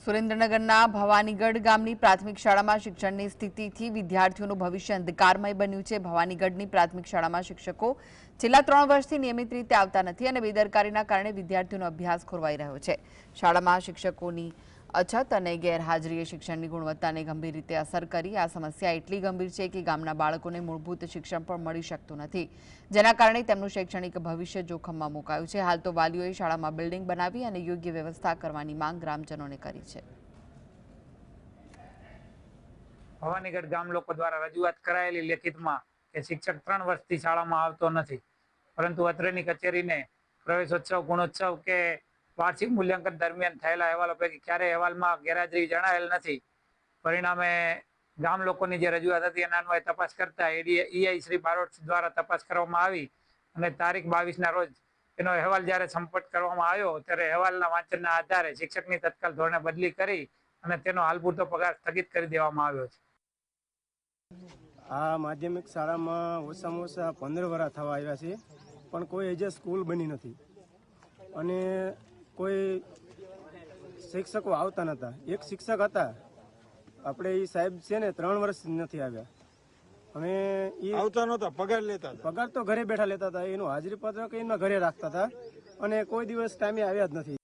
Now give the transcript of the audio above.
સુરેન્દ્રનગરના ભવાનીગઢ ગામની પ્રાથમિક શાળામાં શિક્ષણની સ્થિતિથી વિદ્યાર્થીઓનું ભવિષ્ય અંધકારમય બન્યું છે। ભવાનીગઢની પ્રાથમિક શાળામાં શિક્ષકો છેલ્લા 3 વર્ષથી નિયમિત રીતે આવતા નથી અને બેદરકારીના કારણે વિદ્યાર્થીઓનો અભ્યાસ ખોરવાઈ રહ્યો છે। શાળામાં શિક્ષકોની અછત અને ગેરહાજરીએ શિક્ષણની ગુણવત્તાને ગંભીર રીતે અસર કરી। આ સમસ્યા એટલી ગંભીર છે કે ગામના બાળકોને મૂળભૂત શિક્ષણ પણ મળી શકતું નથી, જેના કારણે તેમનું શૈક્ષણિક ભવિષ્ય જોખમમાં મુકાયું છે। હાલ તો વાલીઓએ શાળામાં બિલ્ડિંગ બનાવી અને યોગ્ય વ્યવસ્થા કરવાની માંગ ગ્રામજનોને કરી છે। ભવાનીગઢ ગામ લોકો દ્વારા રજૂઆત કરાયેલી લેખિતમાં કે શિક્ષક 3 વર્ષથી શાળામાં આવતો નથી, પરંતુ અત્રેની કચેરીને પ્રવેશોત્સવ, ગુણોત્સવ કે વાર્ષિક મૂલ્યાંકન દરમિયાન થયેલા અહેવાલો પૈકી ક્યારેય અહેવાલમાં ગેરહાજરી જણાયેલ નથી। પરિણામે ગામ લોકોની જે રજૂઆત હતી એના અન્વયે તપાસ કરતા ઈઆઈ શ્રી બારોટ દ્વારા તપાસ કરવામાં આવી અને તારીખ 22ના રોજ એનો અહેવાલ જ્યારે સંપર્ક કરવામાં આવ્યો ત્યારે અહેવાલના વાંચનના આધારે શિક્ષકની તત્કાલ ધોરણે બદલી કરી અને તેનો હાલ પૂરતો પગાર સ્થગિત કરી દેવામાં આવ્યો છે। આ માધ્યમિક શાળામાં ઓછામાં ઓછા 15 વર્ષ થવા આવ્યા છે, પણ કોઈ એજે સ્કૂલ બની નથી અને કોઈ શિક્ષકો આવતા નહોતા। એક શિક્ષક હતા, આપણે એ સાહેબ છે ને 3 વર્ષ નથી આવ્યા અને એ આવતા નહોતા, પગાર લેતા હતા। પગાર તો ઘરે બેઠા લેતા હતા, એનું હાજરી પત્રક એના ઘરે રાખતા હતા અને કોઈ દિવસ ટાઈમે આવ્યા જ નથી।